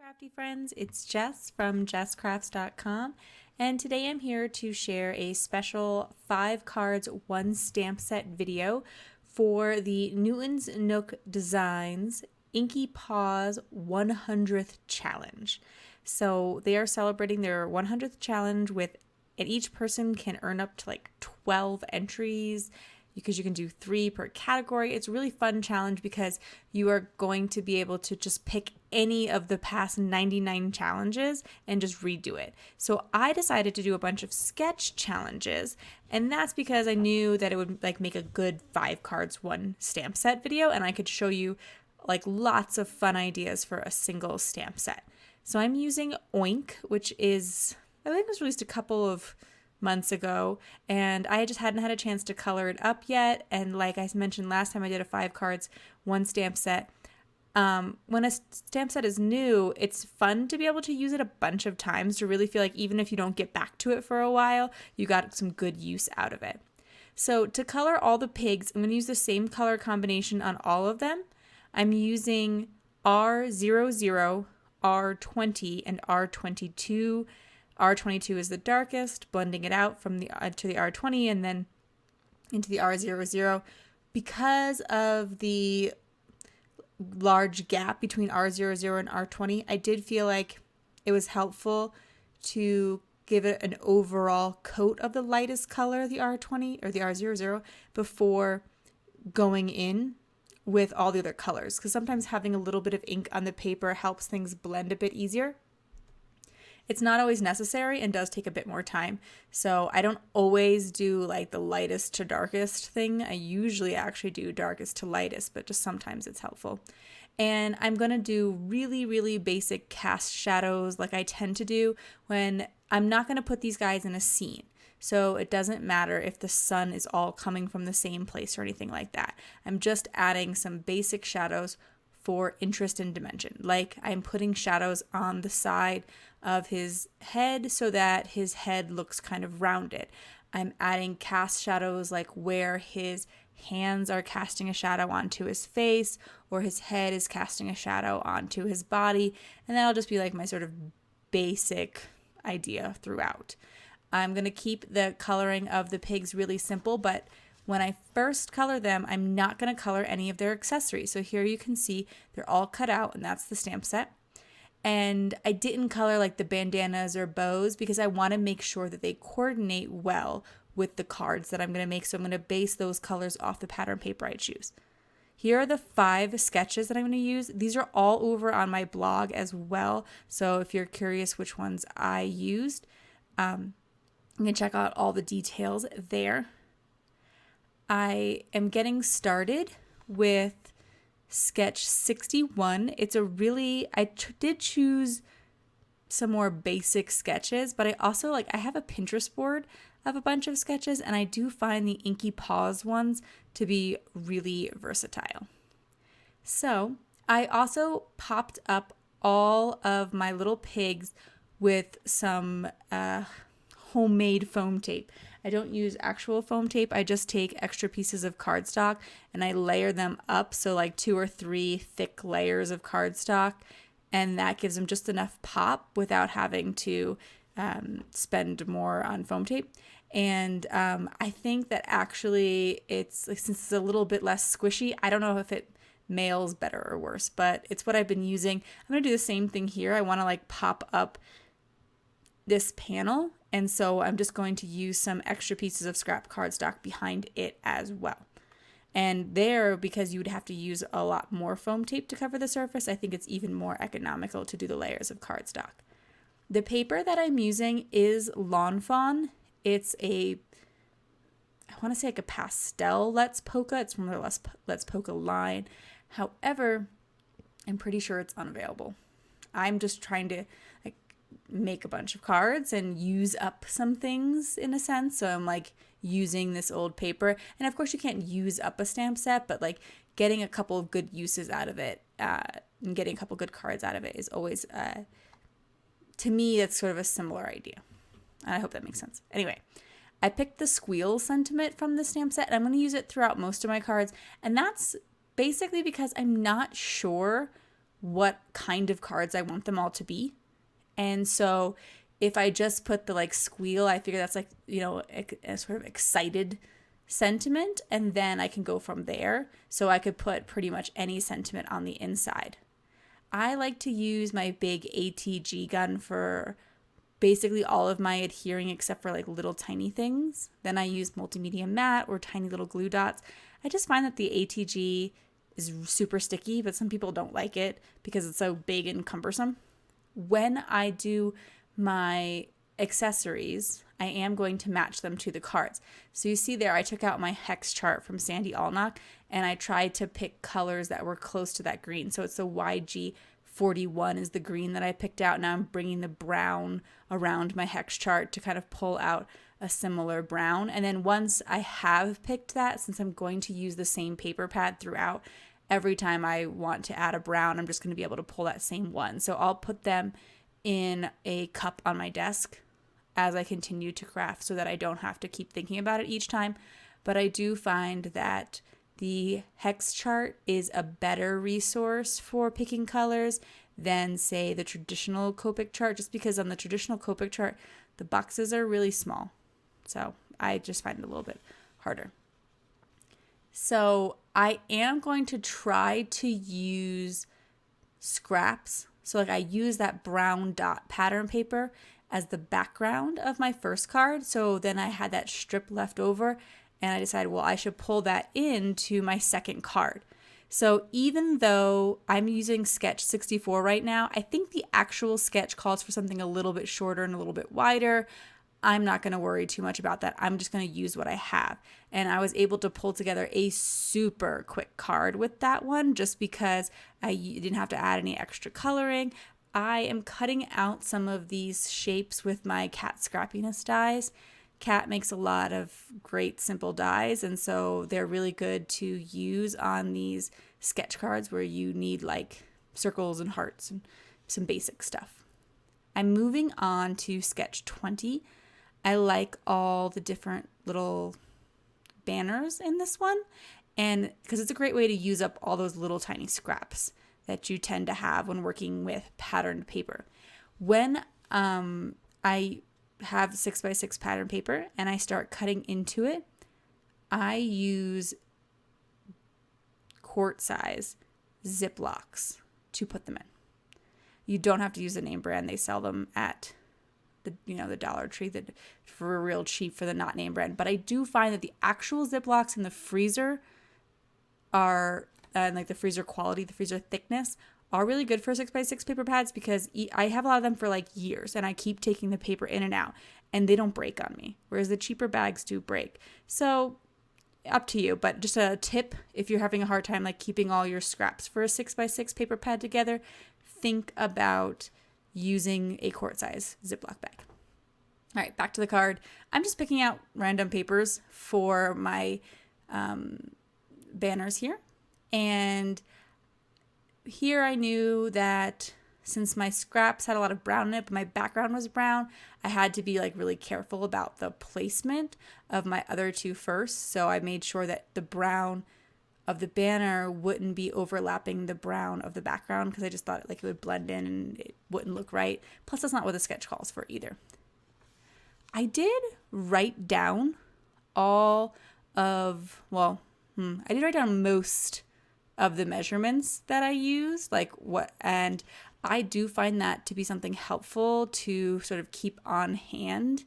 crafty friends, it's Jess from jesscrafts.com, and today I'm here to share a special 5 cards 1 stamp set video for the Newton's Nook Designs Inky Paws 100th challenge. So they are celebrating their 100th challenge and each person can earn up to like 12 entries because you can do 3 per category. It's a really fun challenge because you are going to be able to just pick any of the past 99 challenges and just redo it. So I decided to do a bunch of sketch challenges, and that's because I knew that it would make a good 5 cards 1 stamp set video, and I could show you lots of fun ideas for a single stamp set. So I'm using Oink, which is, I think it was released a couple of months ago, and I just hadn't had a chance to color it up yet. And like I mentioned last time, I did a 5 cards 1 stamp set. When a stamp set is new, it's fun to be able to use it a bunch of times to really feel like even if you don't get back to it for a while, you got some good use out of it. So to color all the pigs, I'm going to use the same color combination on all of them. I'm using R00, R20, and R22. R22 is the darkest, blending it out from the to the R20 and then into the R00. Because of the large gap between R00 and R20, I did feel like it was helpful to give it an overall coat of the lightest color, the R20 or the R00, before going in with all the other colors, because sometimes having a little bit of ink on the paper helps things blend a bit easier. It's not always necessary and does take a bit more time. So I don't always do the lightest to darkest thing. I usually actually do darkest to lightest, but just sometimes it's helpful. And I'm going to do really, really basic cast shadows like I tend to do when I'm not going to put these guys in a scene. So it doesn't matter if the sun is all coming from the same place or anything like that. I'm just adding some basic shadows for interest and dimension. Like I'm putting shadows on the side of his head so that his head looks kind of rounded. I'm adding cast shadows like where his hands are casting a shadow onto his face or his head is casting a shadow onto his body. And that'll just be like my sort of basic idea throughout. I'm going to keep the coloring of the pigs really simple, but when I first color them, I'm not going to color any of their accessories. So here you can see they're all cut out, and that's the stamp set. And I didn't color the bandanas or bows because I want to make sure that they coordinate well with the cards that I'm going to make. So I'm going to base those colors off the pattern paper I choose. Here are the 5 sketches that I'm going to use. These are all over on my blog as well. So if you're curious which ones I used, you can check out all the details there. I am getting started with sketch 61. It's I did choose some more basic sketches, but I also I have a Pinterest board of a bunch of sketches, and I do find the Inky Paws ones to be really versatile. So I also popped up all of my little pigs with some homemade foam tape. I don't use actual foam tape. I just take extra pieces of cardstock and I layer them up. So 2 or 3 thick layers of cardstock. And that gives them just enough pop without having to spend more on foam tape. And I think that actually since it's a little bit less squishy, I don't know if it mails better or worse, but it's what I've been using. I'm going to do the same thing here. I want to pop up this panel, and so I'm just going to use some extra pieces of scrap cardstock behind it as well. And there, because you would have to use a lot more foam tape to cover the surface, I think it's even more economical to do the layers of cardstock. The paper that I'm using is Lawn Fawn. It's I want to say a pastel Let's Polka. It's from the Let's Polka line. However, I'm pretty sure it's unavailable. I'm just trying to make a bunch of cards and use up some things in a sense. So I'm using this old paper. And of course you can't use up a stamp set, but getting a couple of good uses out of it and getting a couple good cards out of it is always, to me, that's sort of a similar idea. And I hope that makes sense. Anyway, I picked the squeal sentiment from the stamp set, and I'm going to use it throughout most of my cards. And that's basically because I'm not sure what kind of cards I want them all to be. And so if I just put the like squeal, I figure that's like, a sort of excited sentiment, and then I can go from there. So I could put pretty much any sentiment on the inside. I like to use my big ATG gun for basically all of my adhering except for like little tiny things. Then I use multimedia matte or tiny little glue dots. I just find that the ATG is super sticky, but some people don't like it because it's so big and cumbersome. When I do my accessories, I am going to match them to the cards. So you see there, I took out my hex chart from Sandy Allnock and I tried to pick colors that were close to that green. So it's the YG41 is the green that I picked out. Now I'm bringing the brown around my hex chart to kind of pull out a similar brown. And then once I have picked that, since I'm going to use the same paper pad throughout, every time I want to add a brown, I'm just going to be able to pull that same one. So I'll put them in a cup on my desk as I continue to craft so that I don't have to keep thinking about it each time. But I do find that the hex chart is a better resource for picking colors than, say, the traditional Copic chart, just because on the traditional Copic chart, the boxes are really small. So I just find it a little bit harder. So I am going to try to use scraps. So like I use that brown dot pattern paper as the background of my first card. So then I had that strip left over and I decided, well, I should pull that into my second card. So even though I'm using sketch 64 right now, I think the actual sketch calls for something a little bit shorter and a little bit wider. I'm not going to worry too much about that. I'm just going to use what I have. And I was able to pull together a super quick card with that one just because I didn't have to add any extra coloring. I am cutting out some of these shapes with my Cat Scrappiness dies. Cat makes a lot of great simple dies, and so they're really good to use on these sketch cards where you need like circles and hearts and some basic stuff. I'm moving on to sketch 20. I like all the different little banners in this one, and because it's a great way to use up all those little tiny scraps that you tend to have when working with patterned paper. When I have 6x6 pattern paper and I start cutting into it, I use quart size Ziplocs to put them in. You don't have to use the name brand. They sell them at the Dollar Tree for real cheap for the not name brand. But I do find that the actual Ziplocs in the freezer are, like the freezer quality, the freezer thickness, are really good for 6x6 paper pads because I have a lot of them for like years and I keep taking the paper in and out and they don't break on me, whereas the cheaper bags do break. So up to you, but just a tip, if you're having a hard time like keeping all your scraps for a 6x6 paper pad together, think about using a quart size Ziploc bag. All right, back to the card. I'm just picking out random papers for my banners here. And here I knew that since my scraps had a lot of brown in it, but my background was brown, I had to be like really careful about the placement of my other two first. So I made sure that the brown of the banner wouldn't be overlapping the brown of the background because I just thought like it would blend in and it wouldn't look right. Plus that's not what the sketch calls for either. I did write down I did write down most of the measurements that I use, and I do find that to be something helpful to sort of keep on hand.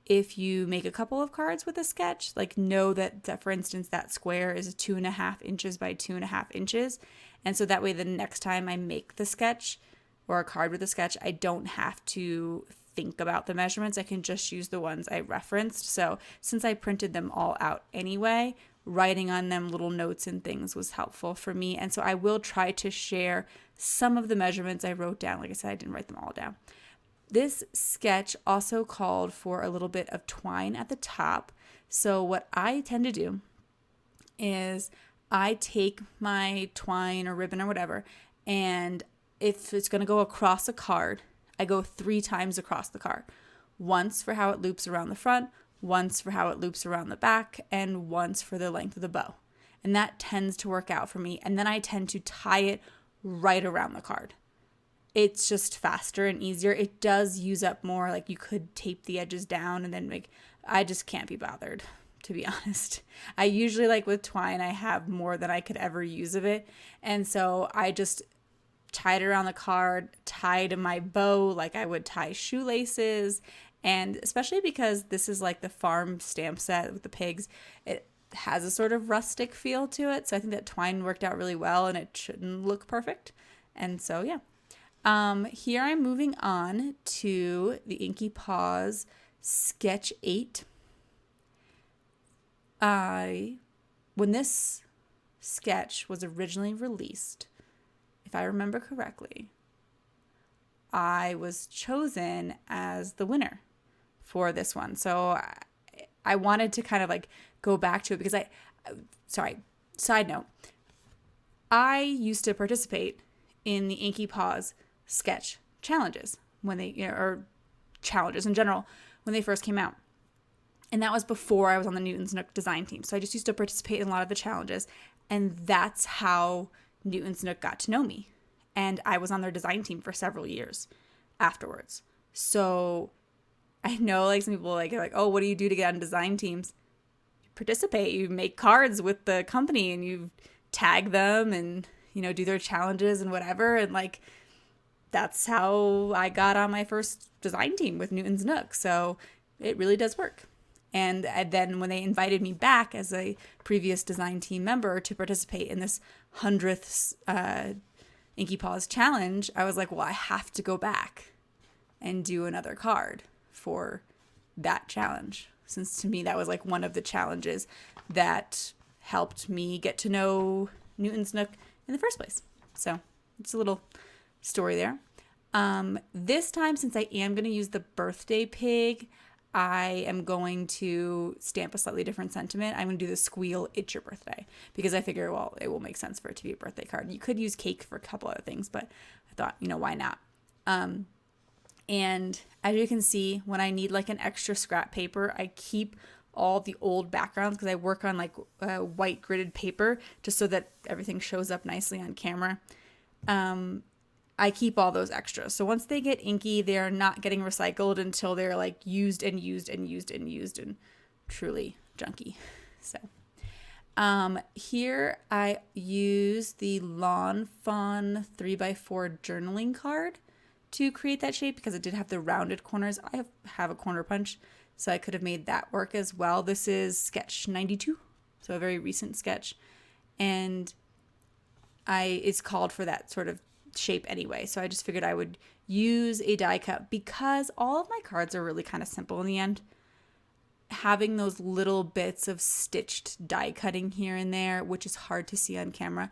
If you make a couple of cards with a sketch, like know that for instance, that square is 2.5 inches by 2.5 inches. And so that way the next time I make the sketch or a card with a sketch, I don't have to think about the measurements. I can just use the ones I referenced. So since I printed them all out anyway, writing on them little notes and things was helpful for me. And so I will try to share some of the measurements I wrote down. Like I said, I didn't write them all down. This sketch also called for a little bit of twine at the top. So what I tend to do is I take my twine or ribbon or whatever, and if it's going to go across a card, I go 3 times across the card. Once for how it loops around the front, once for how it loops around the back, and once for the length of the bow. And that tends to work out for me. And then I tend to tie it right around the card. It's just faster and easier. It does use up more, like you could tape the edges down and then I just can't be bothered, to be honest. I usually, like with twine, I have more than I could ever use of it. And so I just tied it around the card, tied my bow like I would tie shoelaces. And especially because this is like the farm stamp set with the pigs, it has a sort of rustic feel to it. So I think that twine worked out really well and it shouldn't look perfect. And so, yeah. Here I'm moving on to the Inky Paws Sketch 8. When this sketch was originally released, if I remember correctly, I was chosen as the winner for this one. So I wanted to kind of like go back to it because side note, I used to participate in the Inky Paws sketch challenges when they, or challenges in general, when they first came out. And that was before I was on the Newton's Nook design team. So I just used to participate in a lot of the challenges. And that's how Newton's Nook got to know me. And I was on their design team for several years afterwards. So I know like some people are like, oh, what do you do to get on design teams? You participate, you make cards with the company and you tag them and, do their challenges and whatever. And like, that's how I got on my first design team with Newton's Nook. So it really does work. And then when they invited me back as a previous design team member to participate in this 100th Inky Paws challenge, I was like, well, I have to go back and do another card for that challenge. Since to me, that was like one of the challenges that helped me get to know Newton's Nook in the first place. So it's a little story there. This time, since I am going to use the birthday pig, I am going to stamp a slightly different sentiment. I'm going to do the squeal, it's your birthday, because I figure, well, it will make sense for it to be a birthday card. You could use cake for a couple other things, but I thought, why not? And as you can see, when I need like an extra scrap paper, I keep all the old backgrounds because I work on like white gridded paper just so that everything shows up nicely on camera. I keep all those extras. So once they get inky, they're not getting recycled until they're like used and truly junky. So here I use the Lawn Fawn 3x4 journaling card to create that shape because it did have the rounded corners. I have a corner punch, so I could have made that work as well. This is sketch 92, so a very recent sketch. And it's called for that sort of shape anyway, so I just figured I would use a die cut because all of my cards are really kind of simple in the end. Having those little bits of stitched die cutting here and there, which is hard to see on camera,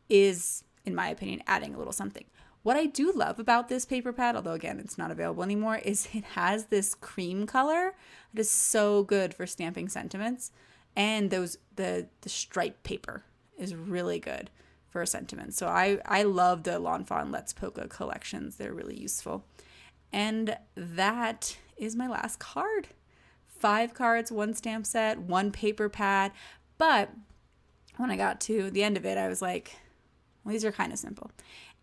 is, in my opinion, adding a little something. What I do love about this paper pad, although again it's not available anymore, is it has this cream color. It is so good for stamping sentiments, and the stripe paper is really good for a sentiment. So I love the Lawn Fawn Let's Polka collections. They're really useful. And that is my last card. 5 cards, 1 stamp set, 1 paper pad. But when I got to the end of it, I was like, well, these are kind of simple.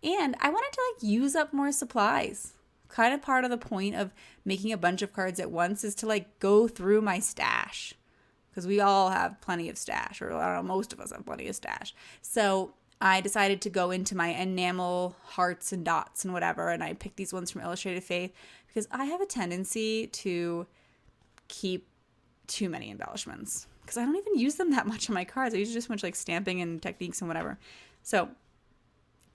And I wanted to like use up more supplies. Kind of part of the point of making a bunch of cards at once is to like go through my stash. Because we all have plenty of stash, or I don't know, most of us have plenty of stash. So I decided to go into my enamel hearts and dots and whatever, and I picked these ones from Illustrated Faith because I have a tendency to keep too many embellishments because I don't even use them that much on my cards. I usually just much like stamping and techniques and whatever. So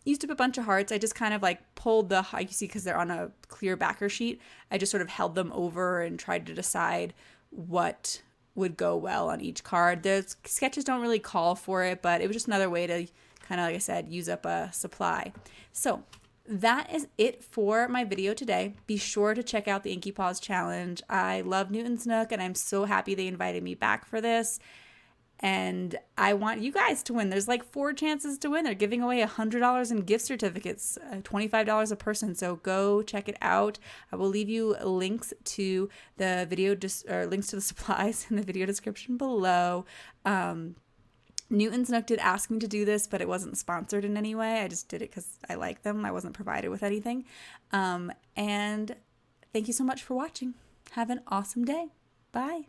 used up a bunch of hearts. I just kind of like pulled you see, because they're on a clear backer sheet, I just sort of held them over and tried to decide what would go well on each card. The sketches don't really call for it, but it was just another way to kind of, like I said, use up a supply. So that is it for my video today. Be sure to check out the Inky Paws Challenge. I love Newton's Nook, and I'm so happy they invited me back for this. And I want you guys to win. There's like 4 chances to win. They're giving away $100 in gift certificates, $25 a person. So go check it out. I will leave you links to the video, links to the supplies in the video description below. Newton's Nook did ask me to do this, but it wasn't sponsored in any way. I just did it because I like them. I wasn't provided with anything. And thank you so much for watching. Have an awesome day. Bye.